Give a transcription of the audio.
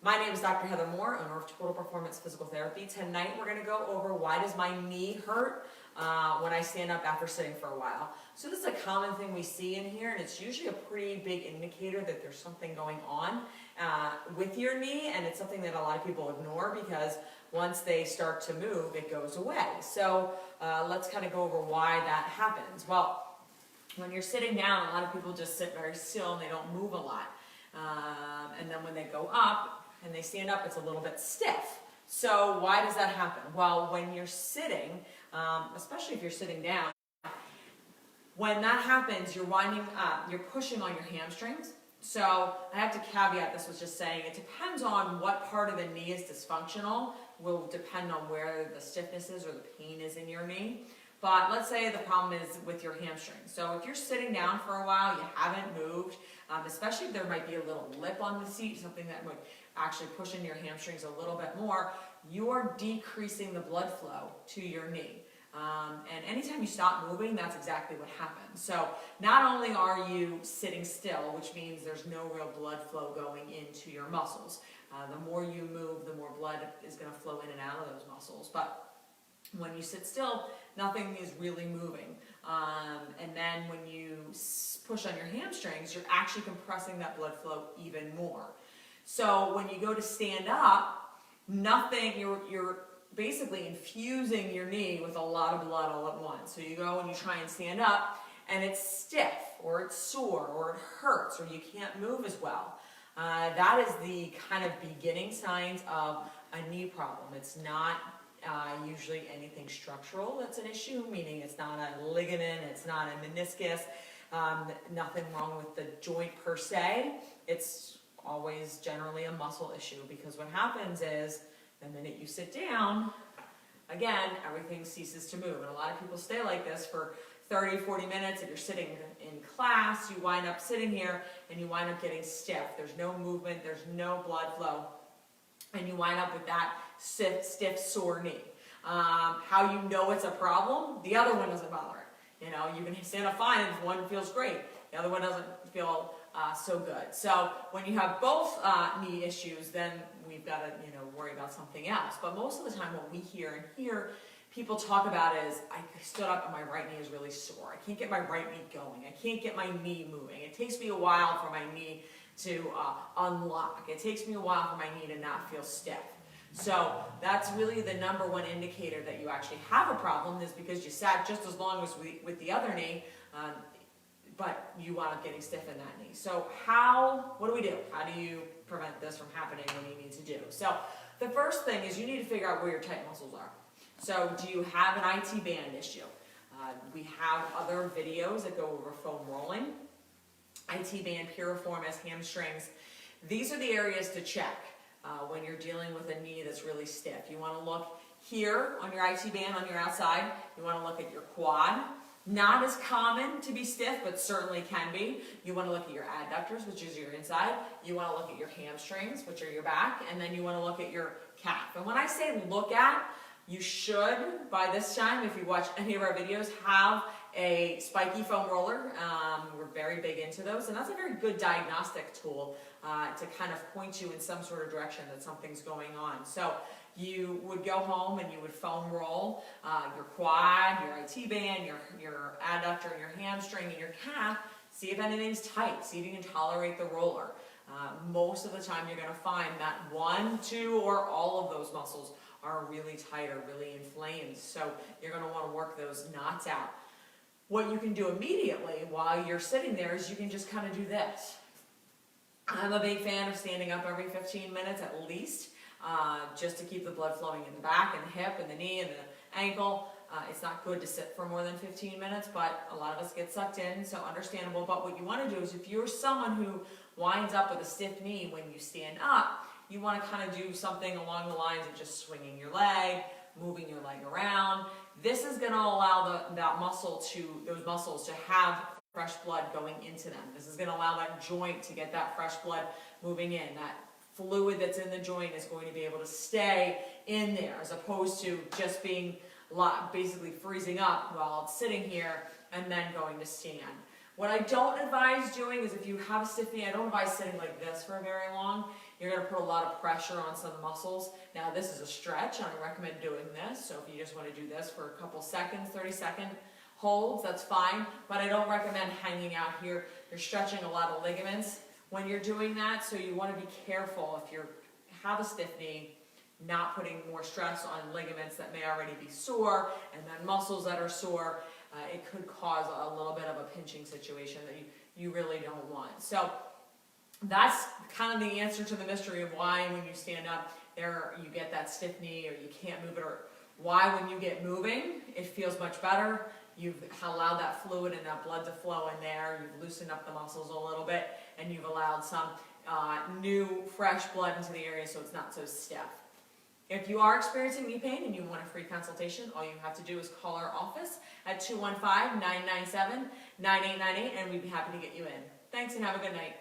My name is Dr. Heather Moore, owner of Total Performance Physical Therapy. Tonight we're going to go over why does my knee hurt when I stand up after sitting for a while. So this is a common thing we see in here, and it's usually a pretty big indicator that there's something going on with your knee, and it's something that a lot of people ignore because once they start to move, it goes away. So let's kind of go over why that happens. Well, when you're sitting down, a lot of people just sit very still and they don't move a lot. And then when they go up and they stand up, it's a little bit stiff. So why does that happen? Well, when you're sitting, especially if you're sitting down, when that happens, you're winding up, you're pushing on your hamstrings. So I have to caveat this with just saying it depends on what part of the knee is dysfunctional, will depend on where the stiffness is or the pain is in your knee. But let's say the problem is with your hamstrings. So if you're sitting down for a while, you haven't moved, especially if there might be a little lip on the seat, something that would actually push in your hamstrings a little bit more, you're decreasing the blood flow to your knee. And anytime you stop moving, that's exactly what happens. So not only are you sitting still, which means there's no real blood flow going into your muscles. The more you move, the more blood is going to flow in and out of those muscles. But when you sit still, nothing is really moving. And then when you push on your hamstrings, you're actually compressing that blood flow even more. So when you go to stand up, you're basically infusing your knee with a lot of blood all at once. So you go and you try and stand up, and it's stiff, or it's sore, or it hurts, or you can't move as well. That is the kind of beginning signs of a knee problem. It's not usually anything structural that's an issue, meaning it's not a ligament, it's not a meniscus, nothing wrong with the joint per se. It's always generally a muscle issue, because what happens is the minute you sit down, again, everything ceases to move. And a lot of people stay like this for 30, 40 minutes. If you're sitting in class, you wind up sitting here and you wind up getting stiff. There's no movement, there's no blood flow, and you wind up with that stiff, sore knee. How you know it's a problem? The other one doesn't bother it. You know, you can stand up fine and one feels great. The other one doesn't feel so good. So when you have both knee issues, then we've got to worry about something else. But most of the time what we hear people talk about is, I stood up and my right knee is really sore. I can't get my right knee going. I can't get my knee moving. It takes me a while for my knee to unlock. It takes me a while for my knee to not feel stiff. So that's really the number one indicator that you actually have a problem, is because you sat just as long as with the other knee, but you wound up getting stiff in that knee. So what do we do? How do you prevent this from happening? What do you need to do? So the first thing is you need to figure out where your tight muscles are. So do you have an IT band issue? We have other videos that go over foam rolling, IT band, piriformis, hamstrings. These are the areas to check when you're dealing with a knee that's really stiff. You want to look here on your IT band on your outside. You want to look at your quad. Not as common to be stiff, but certainly can be. You want to look at your adductors, which is your inside. You want to look at your hamstrings, which are your back. And then you want to look at your calf. And when I say look at, you should, by this time, if you watch any of our videos, have a spiky foam roller. We're very big into those. And that's a very good diagnostic tool to kind of point you in some sort of direction that something's going on. So you would go home and you would foam roll your quad, your IT band, your adductor, and your hamstring, and your calf. See if anything's tight. See if you can tolerate the roller. Most of the time you're going to find that one, two, or all of those muscles are really tight or really inflamed. So you're going to want to work those knots out. What you can do immediately while you're sitting there is you can just kind of do this. I'm a big fan of standing up every 15 minutes at least, just to keep the blood flowing in the back and the hip and the knee and the ankle. It's not good to sit for more than 15 minutes, but a lot of us get sucked in, so understandable. But what you want to do is, if you're someone who winds up with a stiff knee when you stand up, you want to kind of do something along the lines of just swinging your leg, moving your leg around. This is going to allow those muscles to have fresh blood going into them. This is going to allow that joint to get that fresh blood moving in. That fluid that's in the joint is going to be able to stay in there, as opposed to just being basically freezing up while it's sitting here and then going to stand. What I don't advise doing is, if you have a stiff knee, I don't advise sitting like this for very long. you're going to put a lot of pressure on some muscles. Now this is a stretch, I don't recommend doing this, so if you just want to do this for a couple seconds, 30-second holds, that's fine, but I don't recommend hanging out here. You're stretching a lot of ligaments when you're doing that, so you want to be careful if you have a stiff knee, not putting more stress on ligaments that may already be sore, and then muscles that are sore. It could cause a little bit of a pinching situation that you really don't want. So that's kind of the answer to the mystery of why when you stand up there you get that stiff knee or you can't move it, or why when you get moving it feels much better. You've allowed that fluid and that blood to flow in there, you've loosened up the muscles a little bit, and you've allowed some new fresh blood into the area so it's not so stiff. If you are experiencing knee pain and you want a free consultation, all you have to do is call our office at 215-997-9898 and we'd be happy to get you in. Thanks and have a good night.